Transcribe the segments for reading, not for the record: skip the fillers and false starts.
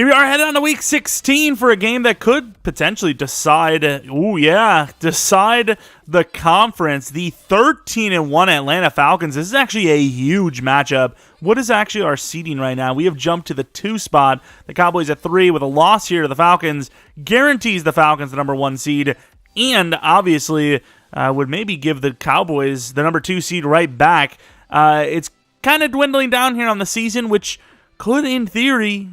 Here we are headed on to week 16 for a game that could potentially decide, decide the conference. The 13-1 Atlanta Falcons. This is actually a huge matchup. What is actually our seeding right now? We have jumped to the 2 spot. The Cowboys at 3 with a loss here to the Falcons. Guarantees the Falcons the number 1 seed. And obviously would maybe give the Cowboys the number 2 seed right back. It's kind of dwindling down here on the season, which could, in theory,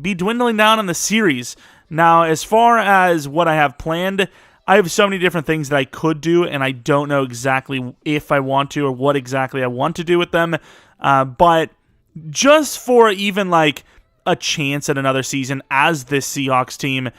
be dwindling down on the series. Now, as far as what I have planned, I have so many different things that I could do, and I don't know exactly if I want to or what exactly I want to do with them. But just for even like a chance at another season as this Seahawks team,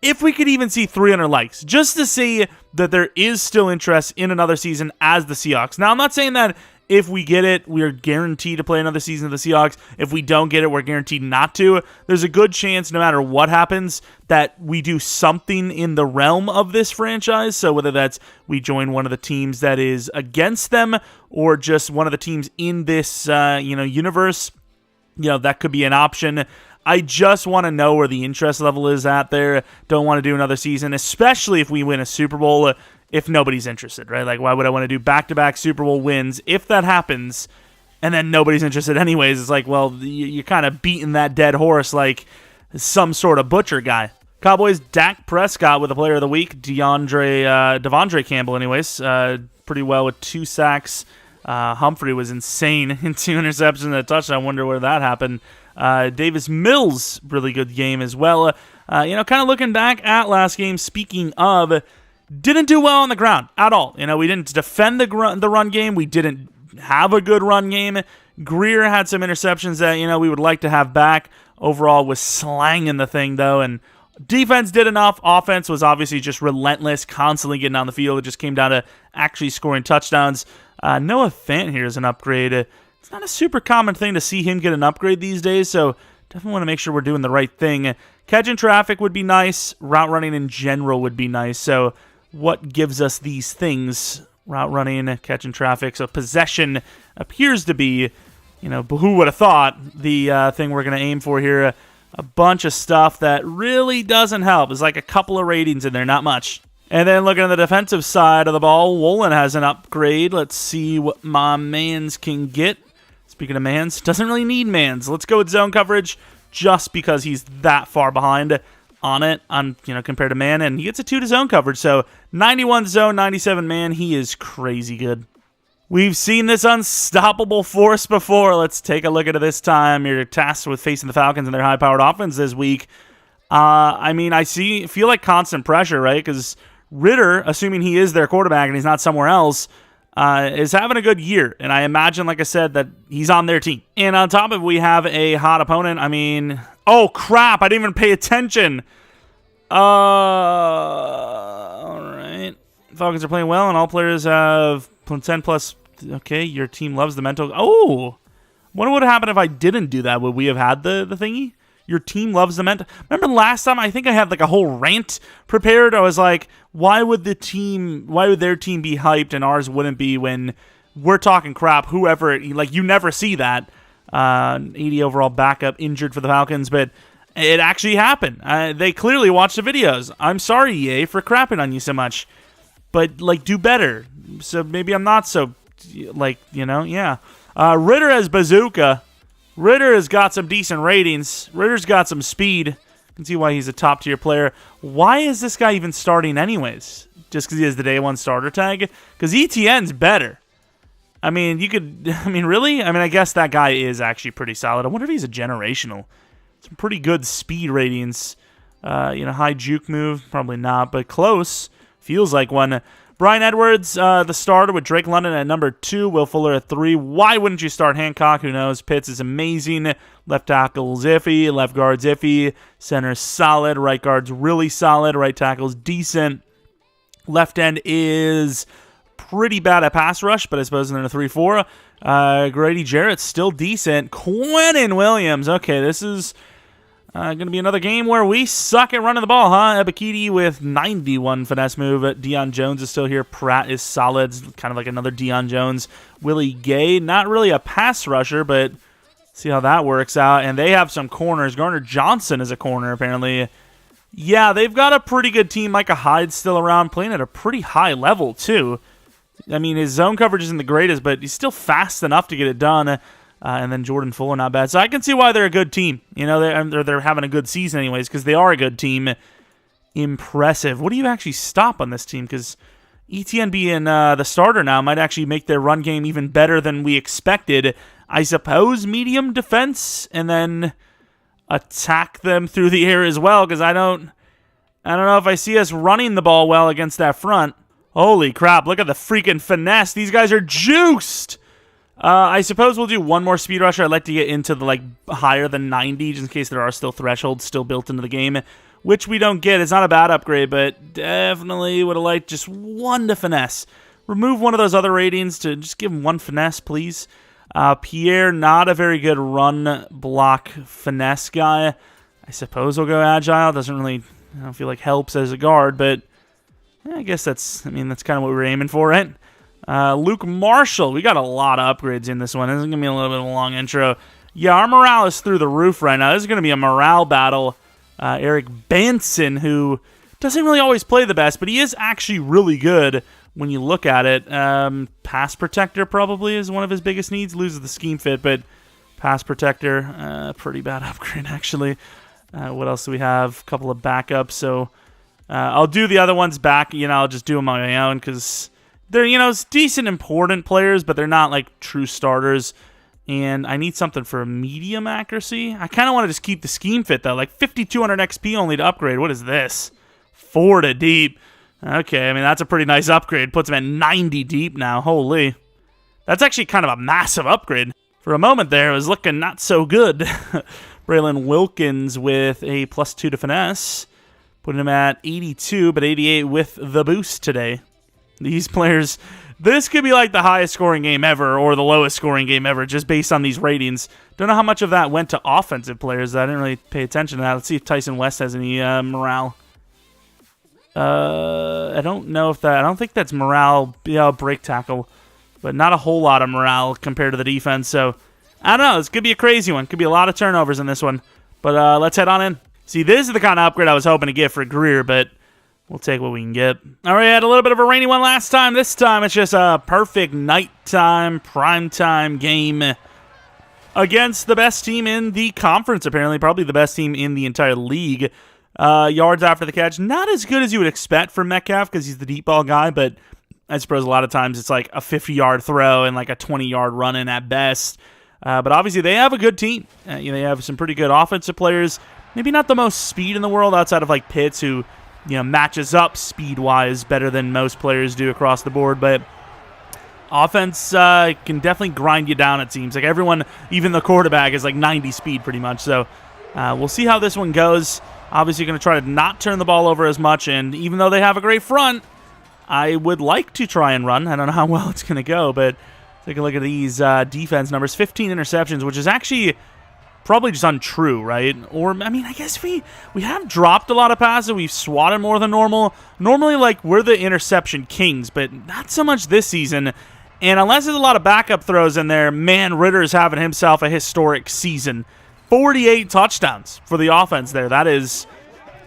if we could even see 300 likes, just to see that there is still interest in another season as the Seahawks. Now, I'm not saying that if we get it, we are guaranteed to play another season of the Seahawks. If we don't get it, we're guaranteed not to. There's a good chance, no matter what happens, that we do something in the realm of this franchise. So whether that's we join one of the teams that is against them or just one of the teams in this universe, that could be an option. I just want to know where the interest level is at there. Don't want to do another season, especially if we win a Super Bowl, if nobody's interested, right? Like, why would I want to do back-to-back Super Bowl wins if that happens and then nobody's interested anyways? It's like, well, you're kind of beating that dead horse like some sort of butcher guy. Cowboys, Dak Prescott with the player of the week. Devondre Campbell, anyways, pretty well with 2 sacks. Humphrey was insane in 2 interceptions and a touchdown. I wonder where that happened. Davis Mills, really good game as well. Kind of looking back at last game, speaking of, didn't do well on the ground at all. We didn't defend the run game. We didn't have a good run game. Greer had some interceptions that, we would like to have back. Overall was slanging the thing, though, and defense did enough. Offense was obviously just relentless, constantly getting on the field. It just came down to actually scoring touchdowns. Noah Fant here is an upgrade. It's not a super common thing to see him get an upgrade these days, so definitely want to make sure we're doing the right thing. Catching traffic would be nice. Route running in general would be nice. So what gives us these things? Route running, catching traffic. So possession appears to be, but who would have thought, the thing we're going to aim for here. A bunch of stuff that really doesn't help. There's like a couple of ratings in there, not much. And then looking at the defensive side of the ball, Woolen has an upgrade. Let's see what my mans can get. Speaking of mans, doesn't really need mans. Let's go with zone coverage just because he's that far behind on it, compared to man, and he gets a 2 to zone coverage. So 91 zone, 97 man. He is crazy good. We've seen this unstoppable force before. Let's take a look at it this time. You're tasked with facing the Falcons and their high-powered offense this week. I feel like constant pressure, right? Because Ritter, assuming he is their quarterback and he's not somewhere else, is having a good year. And I imagine, like I said, that he's on their team. And on top of it, we have a hot opponent. Oh, crap. I didn't even pay attention. All right. Falcons are playing well, and all players have 10 plus. Okay, your team loves the mental. Oh, what would have happened if I didn't do that? Would we have had the thingy? Your team loves the mental. Remember last time? I think I had like a whole rant prepared. I was like, why would their team be hyped and ours wouldn't be when we're talking crap? Whoever, you never see that. 80 overall backup injured for the Falcons, but it actually happened. They clearly watched the videos. I'm sorry, EA, for crapping on you so much, but do better. So maybe I'm not so, yeah. Ritter as Bazooka. Ritter has got some decent ratings. Ritter's got some speed. You can see why he's a top-tier player. Why is this guy even starting anyways? Just because he has the day 1 starter tag? Because ETN's better. Really? I guess that guy is actually pretty solid. I wonder if he's a generational. Some pretty good speed ratings. High juke move. Probably not, but close. Feels like one. Brian Edwards, the starter with Drake London at number 2, Will Fuller at 3. Why wouldn't you start Hancock? Who knows? Pitts is amazing. Left tackle's iffy. Left guard's iffy. Center's solid. Right guard's really solid. Right tackle's decent. Left end is pretty bad at pass rush, but I suppose in a 3-4. Grady Jarrett's still decent. Quinnen Williams. Okay, this is going to be another game where we suck at running the ball, huh? Ebikidi with 91 finesse move. Deion Jones is still here. Pratt is solid. Kind of like another Deion Jones. Willie Gay, not really a pass rusher, but See how that works out. And they have some corners. Garner Johnson is a corner, apparently. Yeah, they've got a pretty good team. Micah Hyde's still around, playing at a pretty high level, too. I mean, his zone coverage isn't the greatest, but he's still fast enough to get it done. And then Jordan Fuller, not bad. So I can see why they're a good team. You know, they're having a good season anyways, because they are a good team. Impressive. What do you actually stop on this team? Because ETN being the starter now might actually make their run game even better than we expected. I suppose medium defense, and then attack them through the air as well, because I don't know if I see us running the ball well against that front. Holy crap, look at the freaking finesse. These guys are juiced. I suppose we'll do one more speed rusher. I'd like to get into the higher than 90, just in case there are still thresholds still built into the game, which we don't get. It's not a bad upgrade, but definitely would have liked just one to finesse. Remove one of those other ratings to just give him one finesse, please. Pierre, not a very good run block finesse guy. I suppose we'll go agile. Doesn't really, I don't feel like helps as a guard, but I guess that's kind of what we were aiming for, right? Luke Marshall, we got a lot of upgrades in this one. This is going to be a little bit of a long intro. Yeah, our morale is through the roof right now. This is going to be a morale battle. Eric Benson, who doesn't really always play the best, but he is actually really good when you look at it. Pass protector probably is one of his biggest needs. Loses the scheme fit, but pass protector, pretty bad upgrade actually. What else do we have? A couple of backups. So I'll do the other ones back. I'll just do them on my own because they're, decent, important players, but they're not true starters. And I need something for medium accuracy. I kind of want to just keep the scheme fit though. 5,200 XP only to upgrade. What is this? 4 to deep. Okay, that's a pretty nice upgrade. Puts him at 90 deep now. Holy. That's actually kind of a massive upgrade. For a moment there, it was looking not so good. Braylon Wilkins with a +2 to finesse. Putting him at 82, but 88 with the boost today. These players, this could be the highest scoring game ever or the lowest scoring game ever, just based on these ratings. Don't know how much of that went to offensive players. I didn't really pay attention to that. Let's see if Tyson West has any morale. I don't know if that... I don't think that's morale. Yeah, break tackle. But not a whole lot of morale compared to the defense. So, I don't know. This could be a crazy one. Could be a lot of turnovers in this one. But let's head on in. See, this is the kind of upgrade I was hoping to get for Greer, but we'll take what we can get. All right, I had a little bit of a rainy one last time. This time, it's just a perfect nighttime, primetime game against the best team in the conference, apparently. Probably the best team in the entire league. Yards after the catch, not as good as you would expect from Metcalf because he's the deep ball guy, but I suppose a lot of times it's a 50-yard throw and a 20-yard run-in at best. But obviously they have a good team. They have some pretty good offensive players. Maybe not the most speed in the world outside of Pitts, who matches up speed-wise better than most players do across the board, but offense can definitely grind you down, it seems. Everyone, even the quarterback, is 90 speed pretty much. So we'll see how this one goes. Obviously going to try to not turn the ball over as much, and even though they have a great front, I would like to try and run. I don't know how well it's going to go, but take a look at these defense numbers. 15 interceptions, which is actually probably just untrue, right? Or, I guess we have dropped a lot of passes. We've swatted more than normal. Normally, we're the interception kings, but not so much this season. And unless there's a lot of backup throws in there, man, Ritter's having himself a historic season. 48 touchdowns for the offense there. That is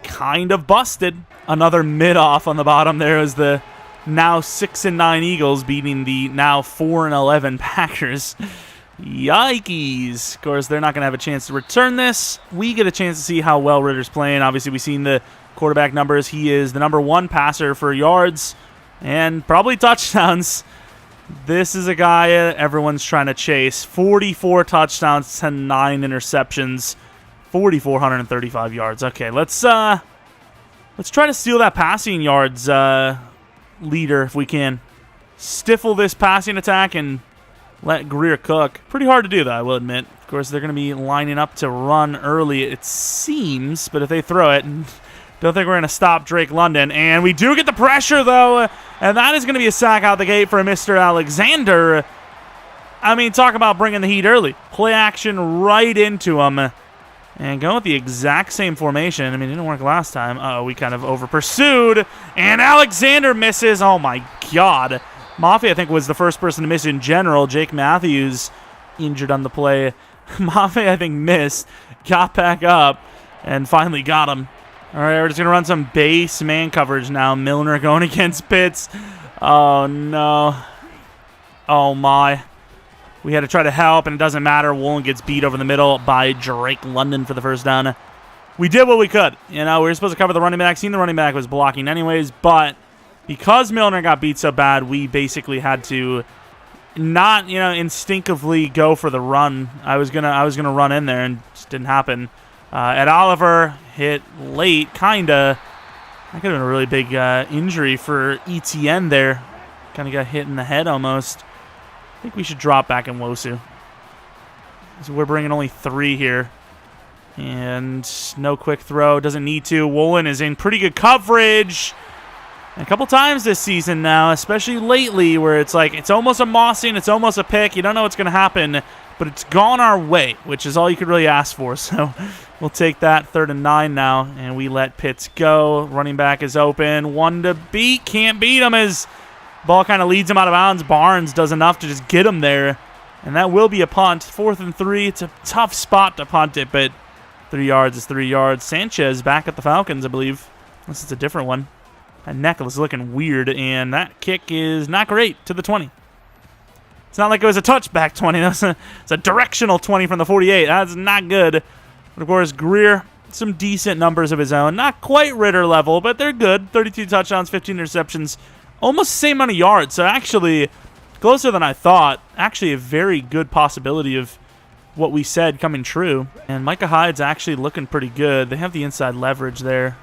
kind of busted. Another mid-off on the bottom there is the now 6-9 Eagles beating the now 4-11 Packers. Yikes. Of course, they're not going to have a chance to return this. We get a chance to see how well Ritter's playing. Obviously, we've seen the quarterback numbers. He is the #1 passer for yards and probably touchdowns. This is a guy everyone's trying to chase. 44 touchdowns to 9 interceptions, 4,435 yards. Okay, let's try to steal that passing yards leader if we can. Stifle this passing attack and let Greer cook. Pretty hard to do, though, I will admit. Of course, they're going to be lining up to run early, it seems, but if they throw it, don't think we're going to stop Drake London. And we do get the pressure, though, and that is going to be a sack out the gate for Mr. Alexander. Talk about bringing the heat early. Play action right into him. And going with the exact same formation. It didn't work last time. We kind of over-pursued. And Alexander misses. Oh, my God. Mafia, I think, was the first person to miss in general. Jake Matthews injured on the play. Mafe, I think, missed, got back up, and finally got him. All right, we're just going to run some base man coverage now. Milner going against Pitts. Oh, no. Oh, my. We had to try to help, and it doesn't matter. Woolen gets beat over the middle by Drake London for the first down. We did what we could. You know, we were supposed to cover the running back. Seen the running back was blocking anyways, but because Milner got beat so bad, we basically had to not, you know, instinctively go for the run. I was gonna run in there, and it just didn't happen. Ed Oliver hit late, kinda. That could have been a really big injury for ETN there. Kind of got hit in the head almost. I think we should drop back in Wosu. So we're bringing only 3 here. And no quick throw. Doesn't need to. Woolen is in pretty good coverage. And a couple times this season now, especially lately, where it's like it's almost a mossing, it's almost a pick. You don't know what's going to happen, but it's gone our way, which is all you could really ask for. So we'll take that 3rd and 9 now, and we let Pitts go. Running back is open. 1 to beat. Can't beat him as ball kind of leads him out of bounds. Barnes does enough to just get him there, and that will be a punt. 4th and 3. It's a tough spot to punt it, but 3 yards is 3 yards. Sanchez back at the Falcons, I believe. Unless it's a different one. That neck is looking weird, and that kick is not great to the 20. It's not like it was a touchback 20. It's a directional 20 from the 48. That's not good. But, of course, Greer, some decent numbers of his own. Not quite Ritter level, but they're good. 32 touchdowns, 15 interceptions. Almost the same amount of yards. So, actually, closer than I thought. Actually, a very good possibility of what we said coming true. And Micah Hyde's actually looking pretty good. They have the inside leverage there.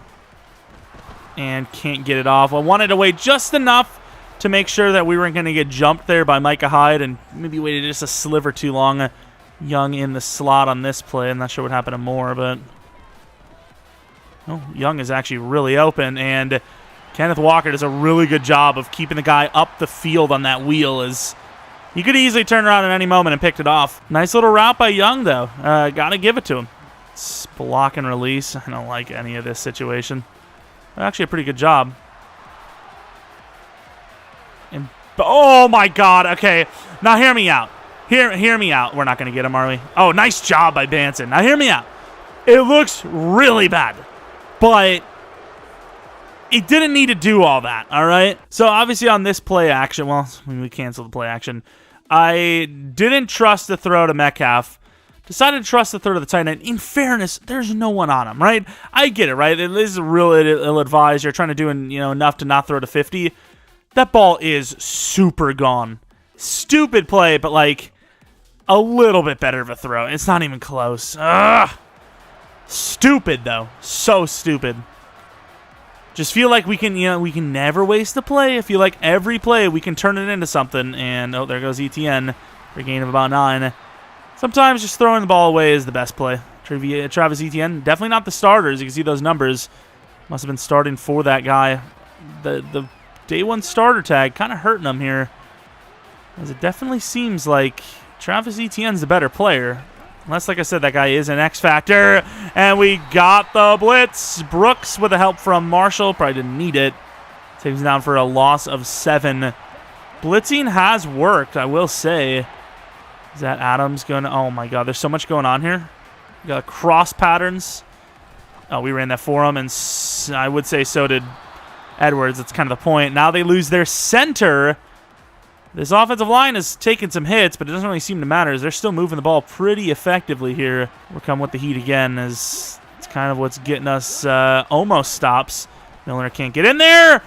And can't get it off. I wanted to wait just enough to make sure that we weren't going to get jumped there by Micah Hyde and maybe waited just a sliver too long. Young in the slot on this play. I'm not sure what happened to Moore, but Young is actually really open, and Kenneth Walker does a really good job of keeping the guy up the field on that wheel. As he could easily turn around at any moment and picked it off. Nice little route by Young, though. Got to give it to him. It's block and release. I don't like any of this situation. Actually, a pretty good job. And oh my God! Okay, now hear me out. Hear me out. We're not going to get him, are we? Oh, nice job by Banson. Now hear me out. It looks really bad, but it didn't need to do all that. All right. So obviously on this play action, well, we canceled the play action. I didn't trust the throw to Metcalf. Decided to trust the throw to the tight end. In fairness, there's no one on him, right? I get it, right? This is really ill-advised. You're trying to do enough to not throw to 50. That ball is super gone. Stupid play, but like a little bit better of a throw. It's not even close. Ugh. Stupid though. So stupid. Just feel like we can never waste a play. I feel like every play we can turn it into something. And there goes ETN for a gain of about 9. Sometimes just throwing the ball away is the best play. Travis Etienne, definitely not the starters. You can see those numbers. Must have been starting for that guy. The day 1 starter tag kind of hurting him here. As it definitely seems like Travis Etienne's the better player. Unless, like I said, that guy is an X factor. And we got the blitz. Brooks with the help from Marshall. Probably didn't need it. Takes him down for a loss of 7. Blitzing has worked, I will say. Is that Adams going to... Oh, my God. There's so much going on here. We got cross patterns. Oh, we ran that for him, and I would say so did Edwards. That's kind of the point. Now they lose their center. This offensive line is taking some hits, but it doesn't really seem to matter as they're still moving the ball pretty effectively here. We're coming with the heat again as it's kind of what's getting us almost stops. Milner can't get in there.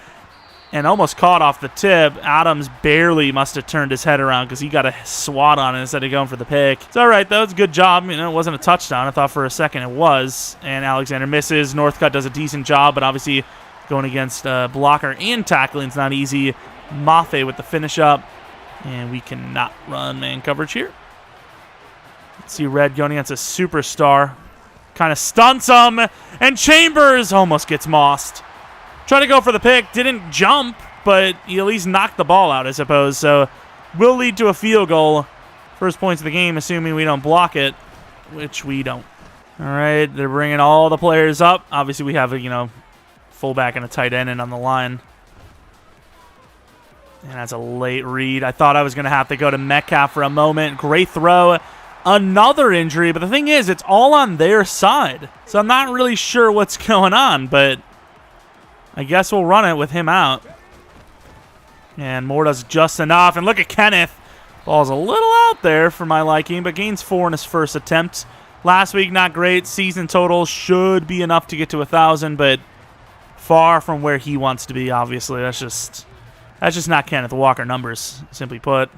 And almost caught off the tip. Adams barely must have turned his head around because he got a swat on it instead of going for the pick. It's all right, though. It's a good job. It wasn't a touchdown. I thought for a second it was. And Alexander misses. Northcutt does a decent job, but obviously going against blocker and tackling is not easy. Mafe with the finish up. And we cannot run man coverage here. Let's see Red going against a superstar. Kind of stunts him. And Chambers almost gets mossed. Tried to go for the pick, didn't jump, but he at least knocked the ball out, I suppose. So will lead to a field goal. First points of the game, assuming we don't block it, which we don't. All right, they're bringing all the players up. Obviously, we have a fullback and a tight end in on the line. And that's a late read. I thought I was going to have to go to Metcalf for a moment. Great throw. another injury, but the thing is, it's all on their side. So I'm not really sure what's going on, but I guess we'll run it with him out. And Moore does just enough. And look at Kenneth. Ball's a little out there for my liking, but gains 4 in his first attempt. Last week, not great. Season total should be enough to get to 1,000, but far from where he wants to be, obviously. That's just not Kenneth Walker numbers, simply put.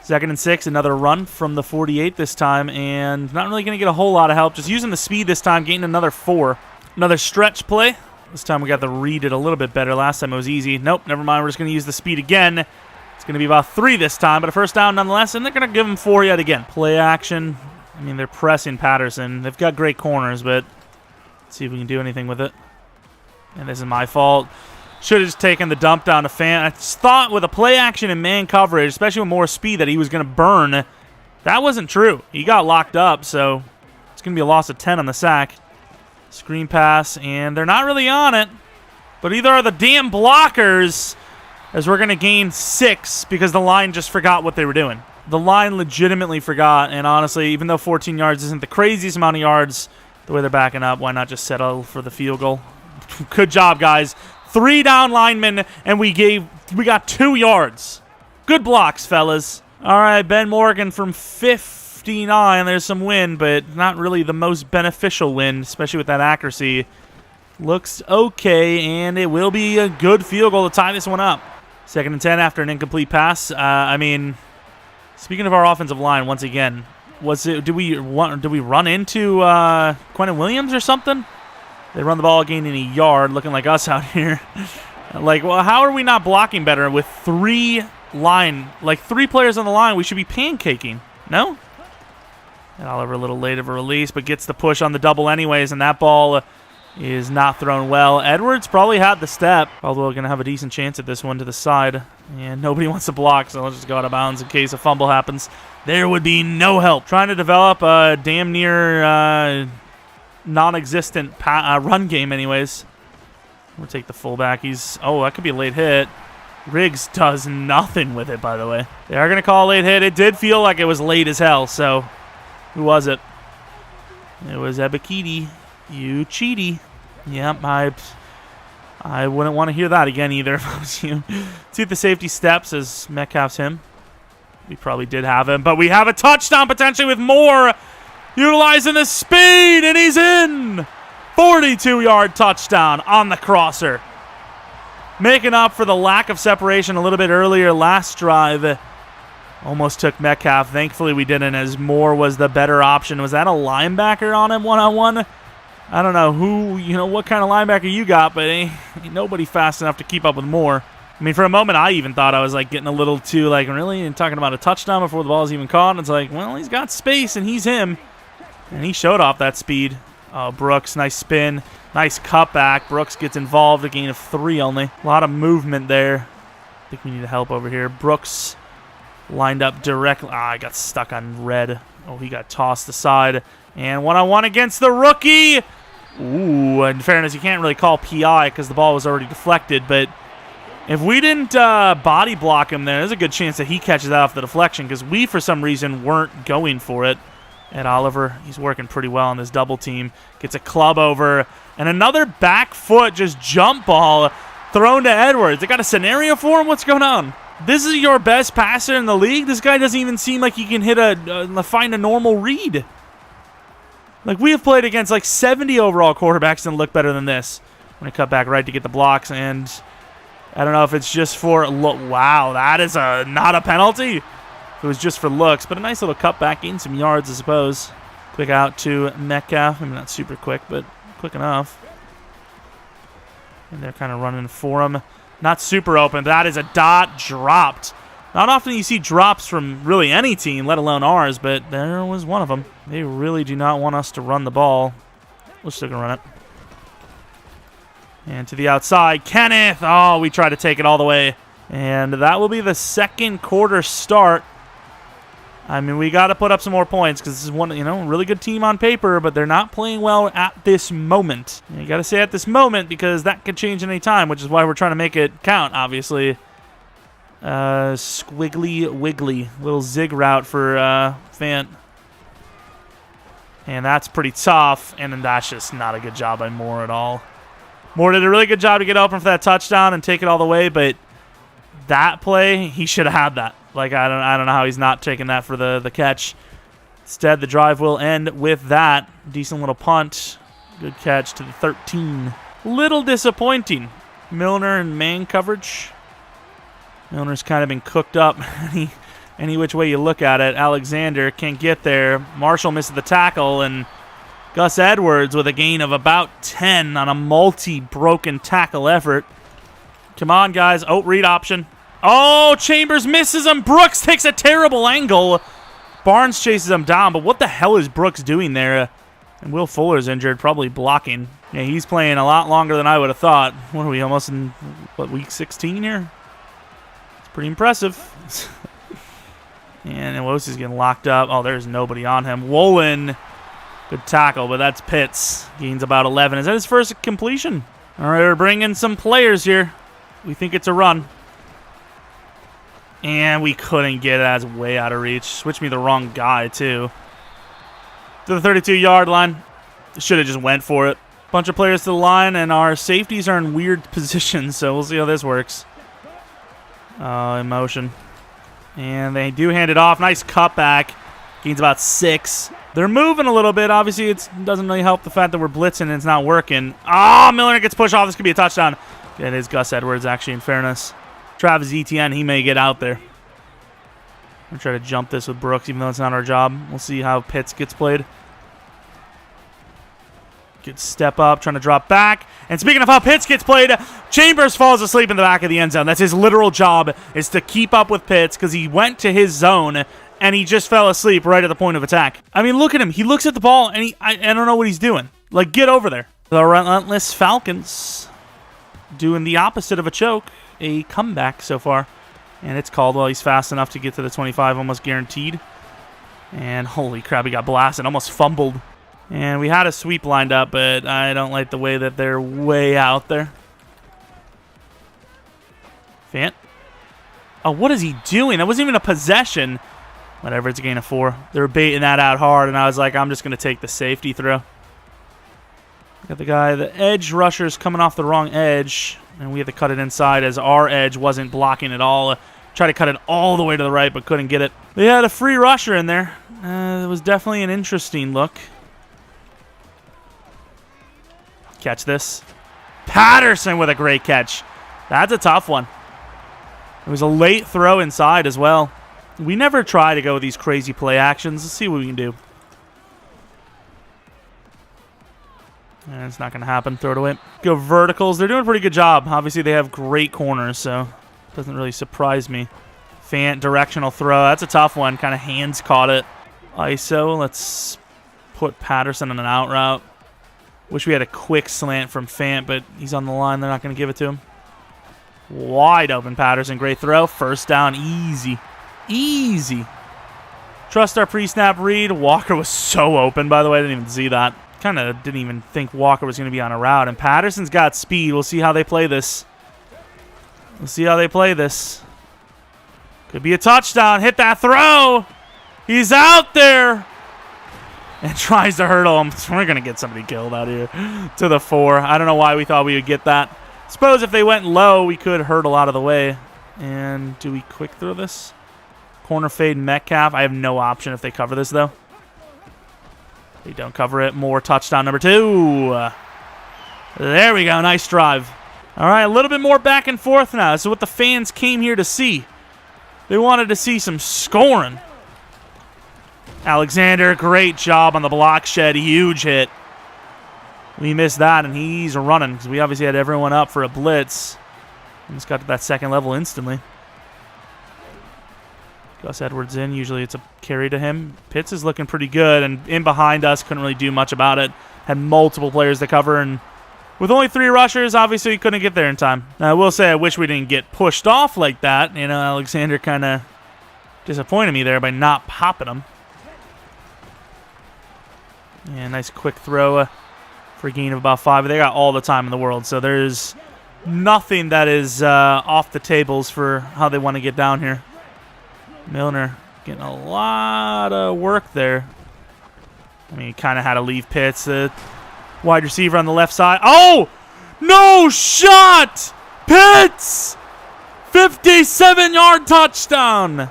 2nd and 6, another run from the 48 this time, and not really going to get a whole lot of help. Just using the speed this time, gaining another 4. Another stretch play. This time we got to read it a little bit better. Last time it was easy. Nope, never mind. We're just going to use the speed again. It's going to be about 3 this time, but a first down nonetheless, and they're going to give him 4 yet again. Play action. I mean, they're pressing Patterson. They've got great corners, but let's see if we can do anything with it. And this is my fault. Should have just taken the dump down to Fan. I just thought with a play action and man coverage, especially with more speed, that he was going to burn. That wasn't true. He got locked up, so it's going to be a loss of 10 on the sack. Screen pass, and they're not really on it. But either are the damn blockers, as we're going to gain 6 because the line just forgot what they were doing. The line legitimately forgot, and honestly, even though 14 yards isn't the craziest amount of yards, the way they're backing up, why not just settle for the field goal? Good job, guys. 3 down linemen, and we got 2 yards. Good blocks, fellas. All right, Ben Morgan from 59. There's some wind, but not really the most beneficial wind, especially with that accuracy. Looks okay, and it will be a good field goal to tie this one up. 2nd and 10 after an incomplete pass. I mean, speaking of our offensive line, once again, did we run into Quentin Williams or something? They run the ball, gaining a yard, looking like us out here. Like, well, how are we not blocking better with 3 players on the line? We should be pancaking. No? And Oliver a little late of a release, but gets the push on the double anyways, and that ball is not thrown well. Edwards probably had the step. Caldwell going to have a decent chance at this one to the side. And nobody wants to block, so let's just go out of bounds in case a fumble happens. There would be no help. Trying to develop a damn near non-existent run game anyways. We'll take the fullback. That could be a late hit. Riggs does nothing with it, by the way. They are going to call a late hit. It did feel like it was late as hell, so who was it? It was Ebikidi. You cheaty. Yep, I wouldn't want to hear that again either if I was you. See if the safety steps as Metcalf's him. We probably did have him, but we have a touchdown potentially with Moore utilizing the speed, and he's in. 42-yard touchdown on the crosser. Making up for the lack of separation a little bit earlier last drive. Almost took Metcalf. Thankfully, we didn't, as Moore was the better option. Was that a linebacker on him one-on-one? I don't know what kind of linebacker you got, but ain't nobody fast enough to keep up with Moore. I mean, for a moment, I even thought I was like getting a little too really and talking about a touchdown before the ball's even caught. And it's like, well, he's got space and he's him, and he showed off that speed. Oh, Brooks, nice spin, nice cutback. Brooks gets involved, a gain of 3 only. A lot of movement there. I think we need help over here. Brooks lined up directly. I got stuck on red. Oh, he got tossed aside. And one-on-one against the rookie. Ooh, in fairness, you can't really call PI because the ball was already deflected. But if we didn't body block him there, there's a good chance that he catches that off the deflection because we, for some reason, weren't going for it. Ed Oliver, he's working pretty well on this double team. Gets a club over. And another back foot just jump ball thrown to Edwards. They got a scenario for him? What's going on? This is your best passer in the league? This guy doesn't even seem like he can find a normal read. Like, we have played against like 70 overall quarterbacks and look better than this. I'm going to cut back right to get the blocks, and I don't know if it's just for look. Wow, that is not a penalty. It was just for looks, but a nice little cutback, gain some yards, I suppose. Quick out to Metcalf. I mean, not super quick, but quick enough. And they're kind of running for him. Not super open. That is a dot dropped. Not often you see drops from really any team, let alone ours, but there was one of them. They really do not want us to run the ball. We're still going to run it. And to the outside, Kenneth. Oh, we tried to take it all the way. And that will be the second quarter start. I mean, we got to put up some more points because this is one, really good team on paper, but they're not playing well at this moment. And you got to say at this moment because that could change at any time, which is why we're trying to make it count, obviously. Squiggly wiggly. Little zig route for Fant. And that's pretty tough, and then that's just not a good job by Moore at all. Moore did a really good job to get open for that touchdown and take it all the way, but that play, he should have had that. Like, I don't know how he's not taking that for the catch. Instead, the drive will end with that. Decent little punt. Good catch to the 13. Little disappointing. Milner in man coverage. Milner's kind of been cooked up any which way you look at it. Alexander can't get there. Marshall misses the tackle, and Gus Edwards with a gain of about 10 on a multi-broken tackle effort. Come on, guys. Oh, read option. Oh, Chambers misses him. Brooks takes a terrible angle. Barnes chases him down, but what the hell is Brooks doing there? And Will Fuller's injured, probably blocking. Yeah, he's playing a lot longer than I would have thought. What are we, almost in, what, week 16 here? It's pretty impressive. And Nwosi's getting locked up. Oh, there's nobody on him. Wolin, good tackle, but that's Pitts. Gains about 11. Is that his first completion? All right, we're bringing some players here. We think it's a run. And we couldn't get it. That's way out of reach. Switched me the wrong guy, too. To the 32-yard line. Should have just went for it. Bunch of players to the line, and our safeties are in weird positions, so we'll see how this works. In motion. And they do hand it off. Nice cutback. Gains about 6. They're moving a little bit. Obviously, it doesn't really help the fact that we're blitzing and it's not working. Oh, Milner gets pushed off. This could be a touchdown. It is Gus Edwards, actually, in fairness. Travis Etienne, he may get out there. I'm going to try to jump this with Brooks, even though it's not our job. We'll see how Pitts gets played. Good step up, trying to drop back. And speaking of how Pitts gets played, Chambers falls asleep in the back of the end zone. That's his literal job, is to keep up with Pitts, because he went to his zone, and he just fell asleep right at the point of attack. I mean, look at him. He looks at the ball, and I don't know what he's doing. Like, get over there. The relentless Falcons doing the opposite of a choke. A comeback so far. And it's called. Well, he's fast enough to get to the 25, almost guaranteed. And holy crap, he got blasted. Almost fumbled. And we had a sweep lined up, but I don't like the way that they're way out there. Fant. Oh, what is he doing? That wasn't even a possession. Whatever, it's a gain of 4. They were baiting that out hard, and I was like, I'm just going to take the safety throw. Got the guy, the edge rusher's coming off the wrong edge, and we had to cut it inside as our edge wasn't blocking at all. Tried to cut it all the way to the right, but couldn't get it. They had a free rusher in there. It was definitely an interesting look. Catch this. Patterson with a great catch. That's a tough one. It was a late throw inside as well. We never try to go with these crazy play actions. Let's see what we can do. And it's not going to happen. Throw it away. Go verticals. They're doing a pretty good job. Obviously, they have great corners, so it doesn't really surprise me. Fant, directional throw. That's a tough one. Kind of hands caught it. ISO. Let's put Patterson on an out route. Wish we had a quick slant from Fant, but he's on the line. They're not going to give it to him. Wide open Patterson. Great throw. First down. Easy. Easy. Trust our pre-snap read. Walker was so open, by the way. I didn't even see that. Kind of didn't even think Walker was going to be on a route. And Patterson's got speed. We'll see how they play this. We'll see how they play this. Could be a touchdown. Hit that throw. He's out there. And tries to hurdle him. We're going to get somebody killed out here. To the 4. I don't know why we thought we would get that. Suppose if they went low, we could hurdle out of the way. And do we quick throw this? Corner fade Metcalf. I have no option if they cover this, though. They don't cover it. More touchdown number 2. There we go. Nice drive. All right, a little bit more back and forth now. This is what the fans came here to see. They wanted to see some scoring. Alexander, great job on the block shed. Huge hit. We missed that, and he's running because we obviously had everyone up for a blitz. Almost got to that second level instantly. Gus Edwards in. Usually it's a carry to him. Pitts is looking pretty good, and in behind us, couldn't really do much about it. Had multiple players to cover, and with only 3 rushers, obviously we couldn't get there in time. Now, I will say I wish we didn't get pushed off like that. You know, Alexander kind of disappointed me there by not popping him. Yeah, nice quick throw for a gain of about 5. They got all the time in the world, so there's nothing that is off the tables for how they want to get down here. Milner getting a lot of work there. I mean, he kind of had to leave Pitts. Wide receiver on the left side. Oh! No shot! Pitts! 57-yard touchdown!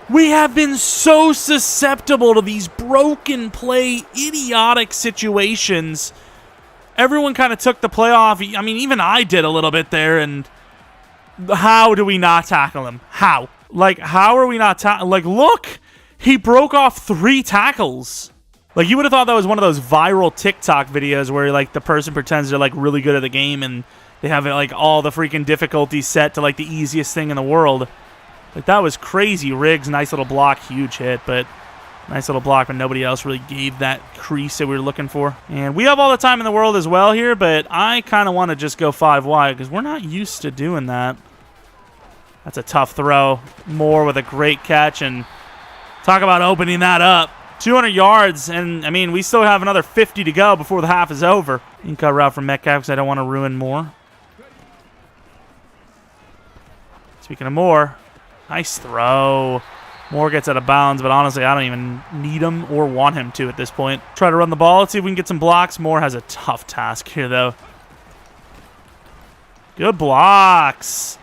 We have been so susceptible to these broken play, idiotic situations. Everyone kind of took the play off. I mean, even I did a little bit there, and how do we not tackle him? How? Like, how are we not like, look! He broke off 3 tackles. Like, you would have thought that was one of those viral TikTok videos where, like, the person pretends they're, like, really good at the game and they have, like, all the freaking difficulties set to, like, the easiest thing in the world. Like, that was crazy. Riggs, nice little block, huge hit, but nice little block, but nobody else really gave that crease that we were looking for. And we have all the time in the world as well here, but I kind of want to just go 5 wide because we're not used to doing that. That's a tough throw. Moore with a great catch, and talk about opening that up. 200 yards, and, I mean, we still have another 50 to go before the half is over. In-cut route from Metcalf because I don't want to ruin Moore. Speaking of Moore, nice throw. Moore gets out of bounds, but honestly, I don't even need him or want him to at this point. Try to run the ball. Let's see if we can get some blocks. Moore has a tough task here, though. Good blocks.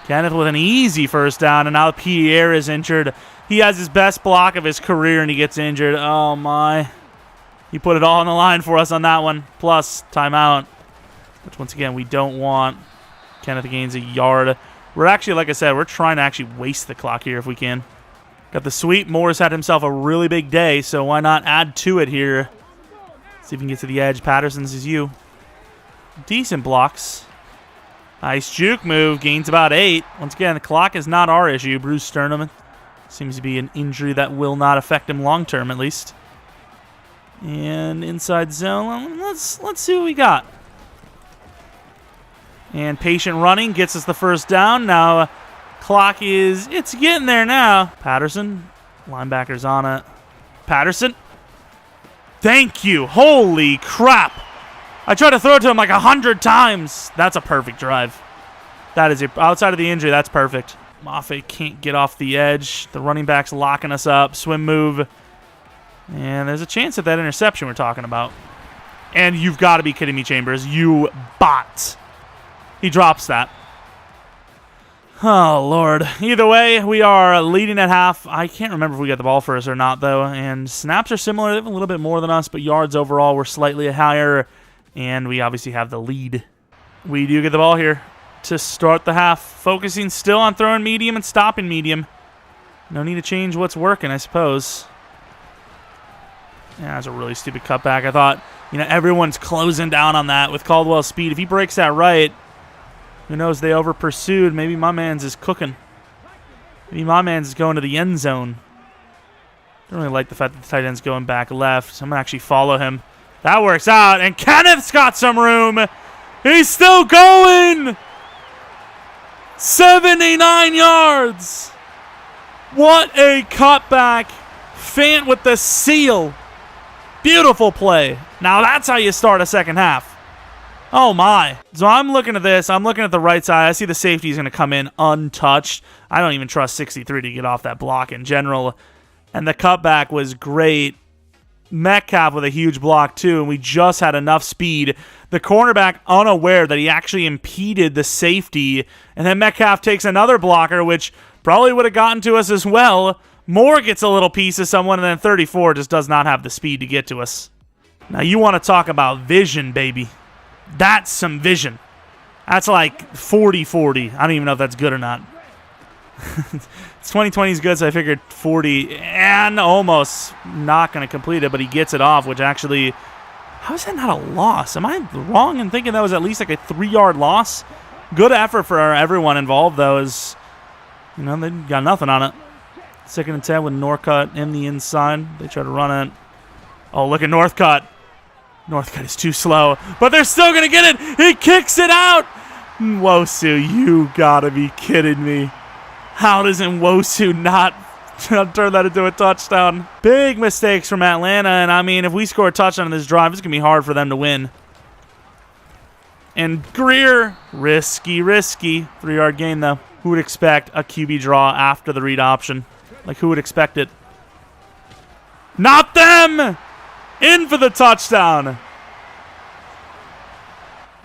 Kenneth with an easy first down, and now Pierre is injured. He has his best block of his career, and he gets injured. Oh, my. He put it all on the line for us on that one. Plus, timeout, which, once again, we don't want. Kenneth gains a yard. We're actually, like I said, we're trying to actually waste the clock here if we can. Got the sweep. Moore's had himself a really big day, so why not add to it here? See if we can get to the edge. Patterson's is you. Decent blocks. Nice juke move. Gains about 8. Once again, the clock is not our issue. Bruce Sternum seems to be an injury that will not affect him long term, at least. And inside zone. Let's see what we got. And patient running gets us the first down. Now, clock it's getting there now. Patterson, linebacker's on it. Patterson. Thank you. Holy crap. I tried to throw it to him like 100 times. That's a perfect drive. That is outside of the injury, that's perfect. Mafe can't get off the edge. The running back's locking us up. Swim move. And there's a chance at that interception we're talking about. And you've got to be kidding me, Chambers. You bot. He drops that. Oh, Lord. Either way, we are leading at half. I can't remember if we got the ball first or not, though. And snaps are similar. They have a little bit more than us, but yards overall were slightly higher. And we obviously have the lead. We do get the ball here to start the half. Focusing still on throwing medium and stopping medium. No need to change what's working, I suppose. Yeah, that's a really stupid cutback. I thought, everyone's closing down on that with Caldwell's speed. If he breaks that right, who knows, they over-pursued. Maybe my man's is cooking. Maybe my man's is going to the end zone. Don't really like the fact that the tight end's going back left. I'm going to actually follow him. That works out, and Kenneth's got some room. He's still going. 79 yards. What a cutback. Fant with the seal. Beautiful play. Now that's how you start a second half. Oh, my. So I'm looking at this. I'm looking at the right side. I see the safety is going to come in untouched. I don't even trust 63 to get off that block in general. And the cutback was great. Metcalf with a huge block, too, and we just had enough speed. The cornerback unaware that he actually impeded the safety, and then Metcalf takes another blocker, which probably would have gotten to us as well. Moore gets a little piece of someone, and then 34 just does not have the speed to get to us. Now, you want to talk about vision, baby. That's some vision. That's like 40-40. I don't even know if that's good or not. It's 2020 is good, so I figured 40 and almost not going to complete it, but he gets it off, which actually, how is that not a loss? Am I wrong in thinking that was at least like a 3-yard loss? Good effort for everyone involved, though, is, they got nothing on it. 2nd and 10 with Northcutt in the inside. They try to run it. Oh, look at Northcutt. Northcutt is too slow, but they're still going to get it. He kicks it out. Nwosu, you got to be kidding me. How does Nwosu not turn that into a touchdown? Big mistakes from Atlanta, and I mean, if we score a touchdown in this drive, it's going to be hard for them to win. And Greer, risky. 3-yard gain, though. Who would expect a QB draw after the read option? Like, who would expect it? Not them! In for the touchdown.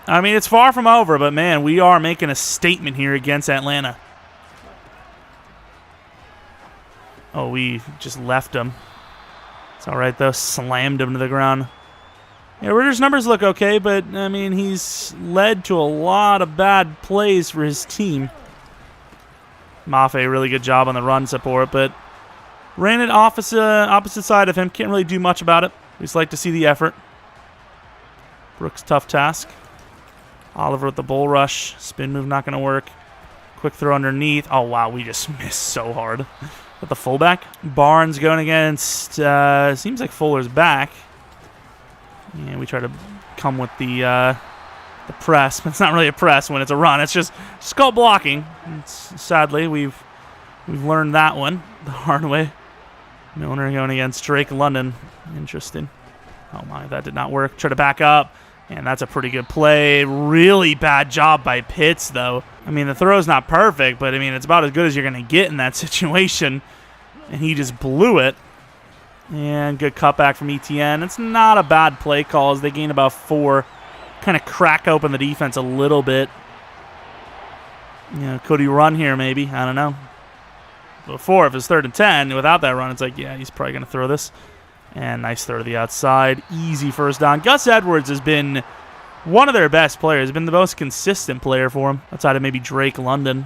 I mean, it's far from over, but man, we are making a statement here against Atlanta. Oh, we just left him. It's all right, though. Slammed him to the ground. Yeah, Ritter's numbers look okay, but, I mean, he's led to a lot of bad plays for his team. Mafe, really good job on the run support, but ran it opposite side of him. Can't really do much about it. We just like to see the effort. Brooks, tough task. Oliver with the bull rush. Spin move not going to work. Quick throw underneath. Oh, wow, we just missed so hard. With the fullback. Barnes going against, seems like Fuller's back. Yeah, we try to come with the press, but it's not really a press when it's a run. It's just called blocking. Sadly, we've learned that one the hard way. Milner going against Drake London. Interesting. Oh my, that did not work. Try to back up, and that's a pretty good play. Really bad job by Pitts, though. I mean, the throw's not perfect, but I mean, it's about as good as you're going to get in that situation, and he just blew it. And good cutback from ETN. It's not a bad play call as they gain about 4. Kind of crack open the defense a little bit. You know, could he run here maybe? I don't know. Before, if it's 3rd and 10, without that run, it's like, yeah, he's probably going to throw this. And nice throw to the outside. Easy first down. Gus Edwards has been one of their best players. He's been the most consistent player for them. Outside of maybe Drake London.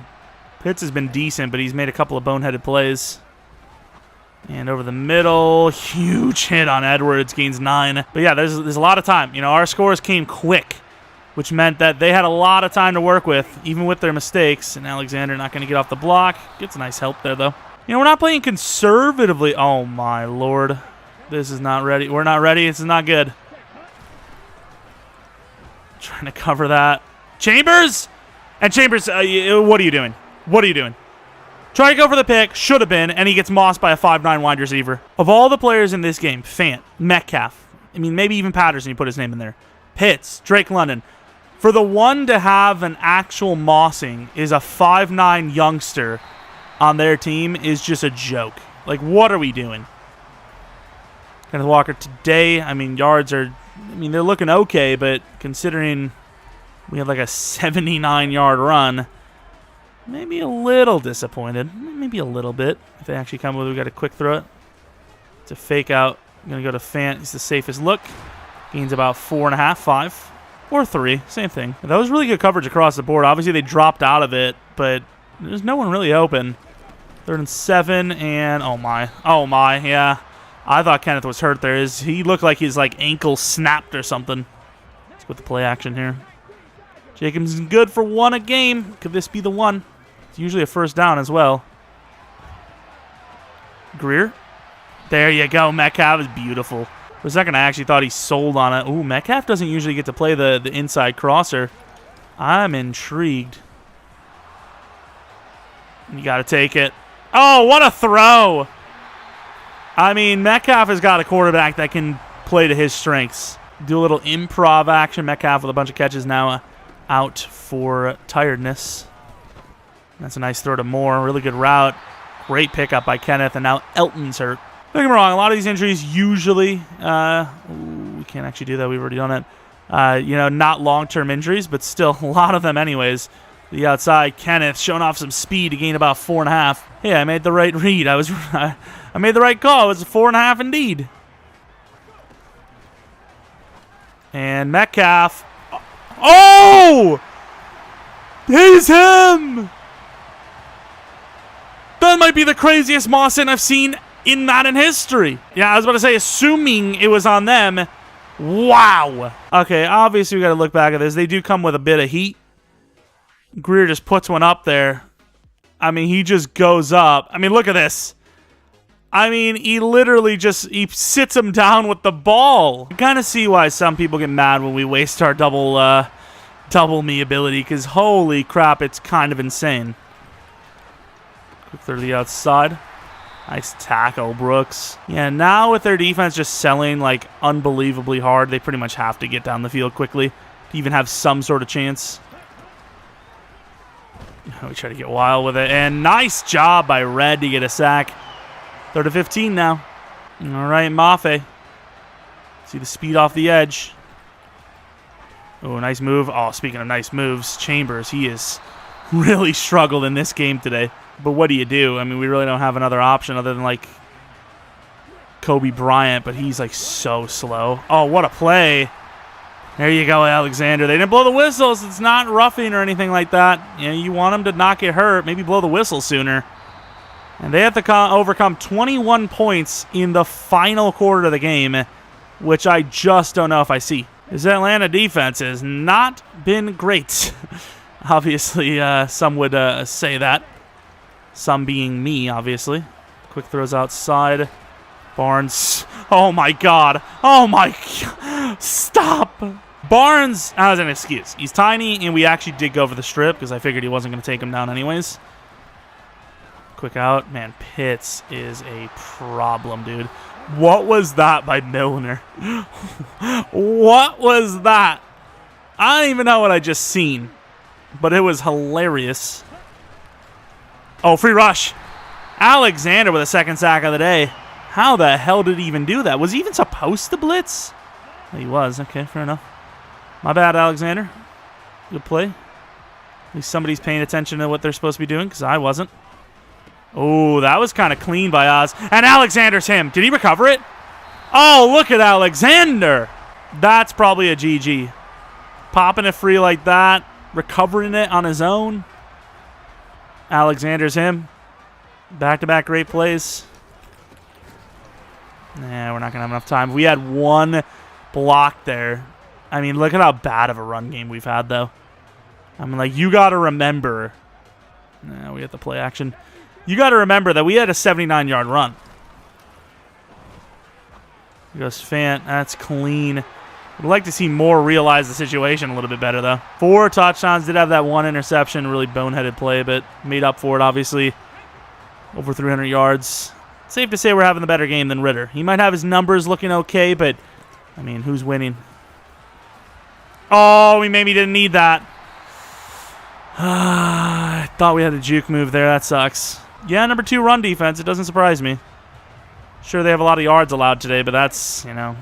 Pitts has been decent, but he's made a couple of boneheaded plays. And over the middle, huge hit on Edwards, gains 9. But yeah, there's a lot of time. You know, our scores came quick, which meant that they had a lot of time to work with, even with their mistakes. And Alexander not going to get off the block. Gets nice help there, though. You know, we're not playing conservatively. Oh, my Lord. This is not ready. We're not ready. This is not good. Trying to cover that. Chambers! And Chambers, what are you doing? What are you doing? Try to go for the pick, should have been, and he gets mossed by a 5'9" wide receiver. Of all the players in this game, Fant, Metcalf, I mean, maybe even Patterson, you put his name in there, Pitts, Drake London, for the one to have an actual mossing is a 5'9" youngster on their team is just a joke. Like, what are we doing? Kenneth Walker today, I mean, yards are, I mean, they're looking okay, but considering we had like a 79-yard run, maybe a little disappointed. Maybe a little bit. If they actually come with it, we got a quick throw it. It's a fake out. I'm going to go to Fant. He's the safest look. Gains about 4.5, 5, or 3. Same thing. That was really good coverage across the board. Obviously, they dropped out of it, but there's no one really open. 3rd and 7, and oh my. Oh my, yeah. I thought Kenneth was hurt there. He looked like his ankle snapped or something. Let's go with the play action here. Jacobs is good for 1 a game. Could this be the one? It's usually a first down as well. Greer. There you go. Metcalf is beautiful. For a second, I actually thought he sold on it. Ooh, Metcalf doesn't usually get to play the inside crosser. I'm intrigued. You got to take it. Oh, what a throw. I mean, Metcalf has got a quarterback that can play to his strengths. Do a little improv action. Metcalf with a bunch of catches now out for tiredness. That's a nice throw to Moore. Really good route. Great pickup by Kenneth, and now Elton's hurt. Don't get me wrong, a lot of these injuries usually, we can't actually do that. We've already done it. You know, not long-term injuries, but still a lot of them anyways. The outside, Kenneth showing off some speed to gain about 4.5. Hey, I made the right read. I made the right call. It was 4.5 indeed. And Metcalf. Oh! He's him! That might be the craziest moss-in I've seen in Madden history. Yeah, I was about to say, assuming it was on them. Wow. Okay, obviously we got to look back at this. They do come with a bit of heat. Greer just puts one up there. I mean, he just goes up. I mean, look at this. I mean, he literally just, he sits him down with the ball. I kind of see why some people get mad when we waste our double me ability, because holy crap, it's kind of insane. Quick throw to the outside. Nice tackle, Brooks. Yeah, now with their defense just selling like unbelievably hard, they pretty much have to get down the field quickly to even have some sort of chance. We try to get wild with it, and nice job by Red to get a sack. 3rd and 15 now. All right, Mafe. See the speed off the edge. Oh, nice move. Oh, speaking of nice moves, Chambers, he is really struggled in this game today. But what do you do? I mean, we really don't have another option other than, like, Kobe Bryant, but he's, like, so slow. Oh, what a play. There you go, Alexander. They didn't blow the whistles. It's not roughing or anything like that. You know, you want them to not get hurt. Maybe blow the whistle sooner. And they have to overcome 21 points in the final quarter of the game, which I just don't know if I see. This Atlanta defense has not been great. Obviously, some would say that. Some being me, obviously. Quick throws outside. Barnes. Oh, my God. Oh, my God. Stop. Barnes has an excuse. He's tiny, and we actually did go for the strip because I figured he wasn't going to take him down anyways. Quick out. Man, Pitts is a problem, dude. What was that by Milner? What was that? I don't even know what I just seen, but it was hilarious. Oh, free rush. Alexander with a second sack of the day. How the hell did he even do that? Was he even supposed to blitz? He was. Okay, fair enough. My bad, Alexander. Good play. At least somebody's paying attention to what they're supposed to be doing, because I wasn't. Oh, that was kind of clean by Oz. And Alexander's him. Did he recover it? Oh, look at Alexander. That's probably a GG. Popping it free like that. Recovering it on his own. Alexander's him. Back-to-back great plays. Nah, we're not going to have enough time. We had one block there. I mean, look at how bad of a run game we've had, though. I mean, like, you got to remember. Nah, we have to play action. You got to remember that we had a 79-yard run. Here goes Fant. That's clean. I'd like to see Moore realize the situation a little bit better, though. 4 touchdowns. Did have that one interception. Really boneheaded play, but made up for it, obviously. Over 300 yards. Safe to say we're having the better game than Ritter. He might have his numbers looking okay, but, I mean, who's winning? Oh, we maybe didn't need that. I thought we had a juke move there. That sucks. Yeah, number 2 run defense. It doesn't surprise me. Sure, they have a lot of yards allowed today, but that's, you know,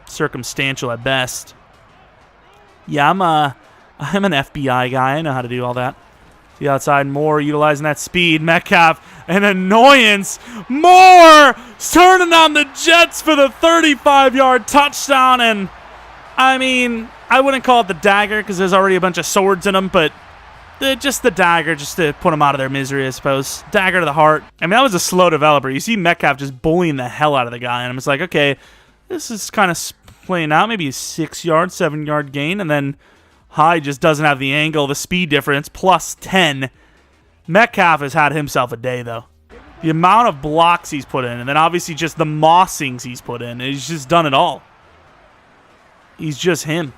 circumstantial at best. Yeah, I'm an FBI guy. I know how to do all that. See outside, Moore utilizing that speed. Metcalf, an annoyance. Moore turning on the Jets for the 35-yard touchdown. And, I mean, I wouldn't call it the dagger because there's already a bunch of swords in them, but just the dagger just to put them out of their misery, I suppose. Dagger to the heart. I mean, that was a slow developer. You see Metcalf just bullying the hell out of the guy, and I'm just like, okay, this is kind of playing out. Maybe a 6-yard, 7-yard gain, and then Hyde just doesn't have the angle, the speed difference, plus 10. Metcalf has had himself a day, though. The amount of blocks he's put in, and then obviously just the mossings he's put in. He's just done it all. He's just him.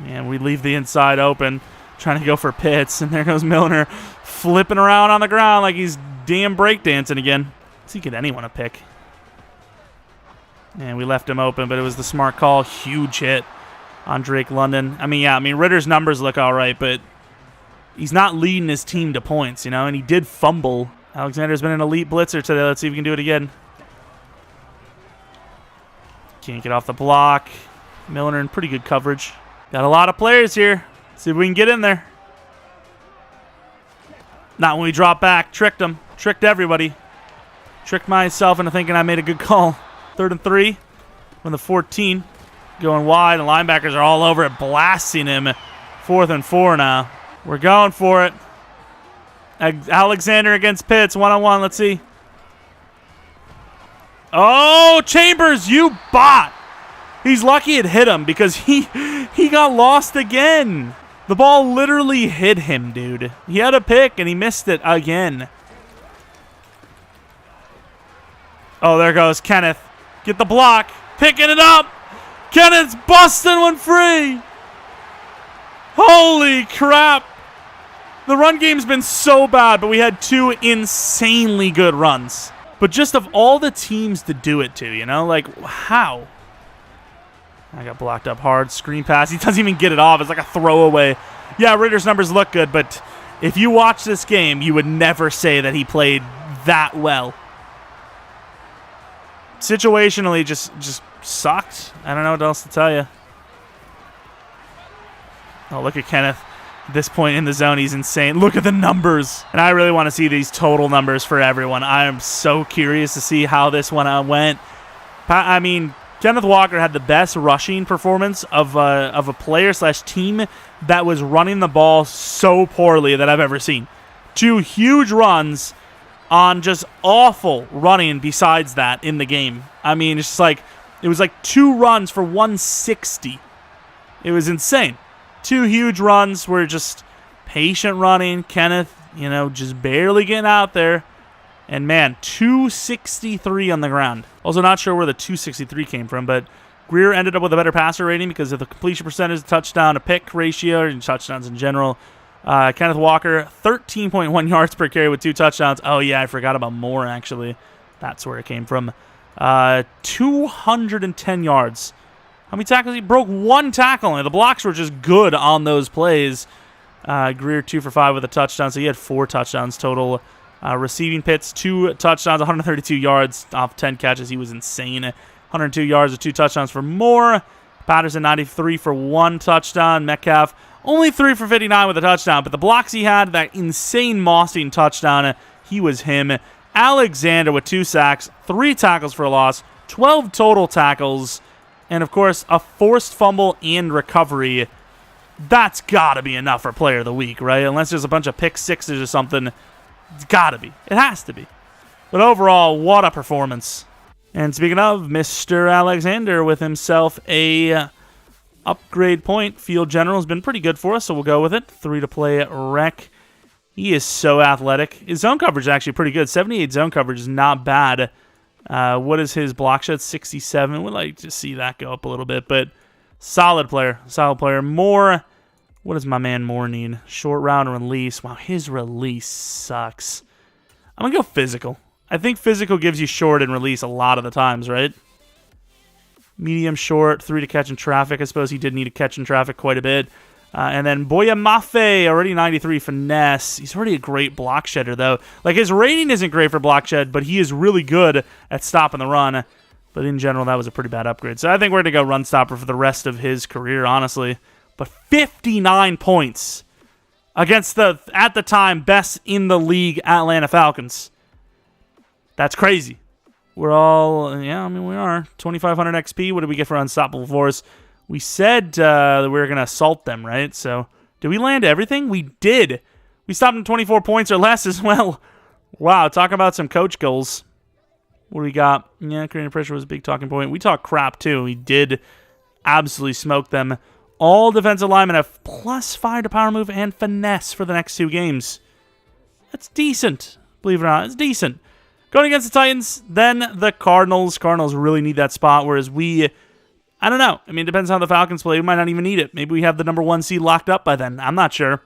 And we leave the inside open, trying to go for Pitts, and there goes Milner flipping around on the ground like he's damn breakdancing again. Does he get anyone a pick? And we left him open, but it was the smart call. Huge hit on Drake London. I mean, yeah, Ritter's numbers look all right, but he's not leading his team to points, you know, and he did fumble. Alexander's been an elite blitzer today. Let's see if we can do it again. Can't get off the block. Milner in pretty good coverage. Got a lot of players here. See if we can get in there. Not when we drop back. Tricked them. Tricked everybody. Tricked myself into thinking I made a good call. 3rd and 3 from the 14. Going wide. The linebackers are all over it, blasting him. 4th and 4 now. We're going for it. Alexander against Pitts. 1-on-1. Let's see. Oh, Chambers, you bot. He's lucky it hit him because he got lost again. The ball literally hit him, dude. He had a pick and he missed it again. Oh, there goes Kenneth. Get the block. Picking it up. Kenneth's busting one free. Holy crap. The run game's been so bad, but we had 2 insanely good runs. But just of all the teams to do it to, you know? Like, how? I got blocked up hard. Screen pass. He doesn't even get it off. It's like a throwaway. Yeah, Ritter's numbers look good, but if you watch this game, you would never say that he played that well. situationally just sucked. I don't know what else to tell you. Oh, look at Kenneth. At this point in the zone, he's insane. Look at the numbers. And I really want to see these total numbers for everyone. I am so curious to see how this one went. I mean, Kenneth Walker had the best rushing performance of a player/team that was running the ball so poorly that I've ever seen. 2 huge runs on just awful running besides that in the game. I mean, it's just like, it was like 2 runs for 160. It was insane. 2 huge runs were just patient running. Kenneth, just barely getting out there. And man, 263 on the ground. Also not sure where the 263 came from, but Greer ended up with a better passer rating because of the completion percentage, touchdown to pick ratio, and touchdowns in general. Kenneth Walker, 13.1 yards per carry with 2 touchdowns. Oh yeah, I forgot about Moore actually. That's where it came from. 210 yards. How many tackles? He broke 1 tackle, and the blocks were just good on those plays. Greer 2 for 5 with a touchdown, so he had 4 touchdowns total. Receiving Pitts, 2 touchdowns, 132 yards off 10 catches. He was insane. 102 yards with 2 touchdowns for Moore. Patterson, 93 for 1 touchdown. Metcalf, only 3 for 59 with a touchdown, but the blocks he had, that insane mossing touchdown, he was him. Alexander with 2 sacks, 3 tackles for a loss, 12 total tackles, and of course, a forced fumble and recovery. That's got to be enough for Player of the Week, right? Unless there's a bunch of pick sixes or something. It's got to be. It has to be. But overall, what a performance. And speaking of, Mr. Alexander with himself a upgrade point. Field General has been pretty good for us, so we'll go with it. 3 to play rec. He is so athletic. His zone coverage is actually pretty good. 78 zone coverage is not bad. What is his block shot? 67. Would like to see that go up a little bit, but solid player. Solid player. Moore. What does my man Moore need? Short round release. Wow, his release sucks. I'm going to go physical. I think physical gives you short and release a lot of the times, right? Medium, short, 3 to catch in traffic. I suppose he did need to catch in traffic quite a bit. And then Boya Mafe, already 93 finesse. He's already a great block shedder, though. Like, his rating isn't great for block shed, but he is really good at stopping the run. But in general, that was a pretty bad upgrade. So I think we're going to go run stopper for the rest of his career, honestly. But 59 points against the, at the time, best in the league Atlanta Falcons. That's crazy. We're all, yeah, I mean, we are. 2,500 XP. What did we get for Unstoppable Force? We said that we were going to assault them, right? So, did we land everything? We did. We stopped them 24 points or less as well. Wow, talk about some coach goals. What do we got? Yeah, creating pressure was a big talking point. We talked crap, too. We did absolutely smoke them. All defensive linemen have +5 to power move and finesse for the next 2 games. That's decent. Believe it or not, it's decent. Going against the Titans, then the Cardinals. Cardinals really need that spot, whereas we, I don't know. I mean, it depends on how the Falcons play. We might not even need it. Maybe we have the number 1 seed locked up by then. I'm not sure.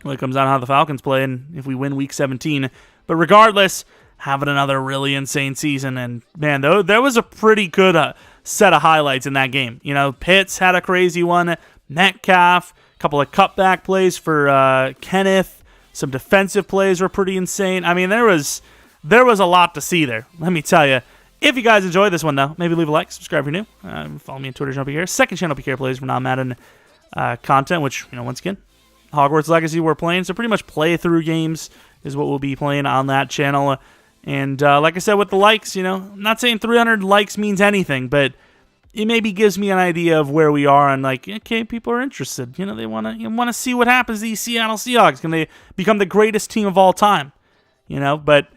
Well, it comes down to how the Falcons play and if we win Week 17. But regardless, having another really insane season. And, man, there was a pretty good set of highlights in that game. You know, Pitts had a crazy one. Metcalf, a couple of cutback plays for Kenneth. Some defensive plays were pretty insane. I mean, there was a lot to see there, let me tell you. If you guys enjoyed this one, though, maybe leave a like, subscribe if you're new. Follow me on Twitter, Jeromepkr. Second channel, PK plays for non-Madden content, which, you know, once again, Hogwarts Legacy we're playing. So pretty much playthrough games is what we'll be playing on that channel. And like I said with the likes, you know, I'm not saying 300 likes means anything, but it maybe gives me an idea of where we are and, like, okay, people are interested. You know, they want to see what happens to these Seattle Seahawks. Can they become the greatest team of all time? You know, but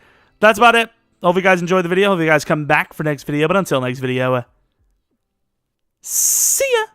that's about it. Hope you guys enjoyed the video. Hope you guys come back for next video. But until next video, see ya!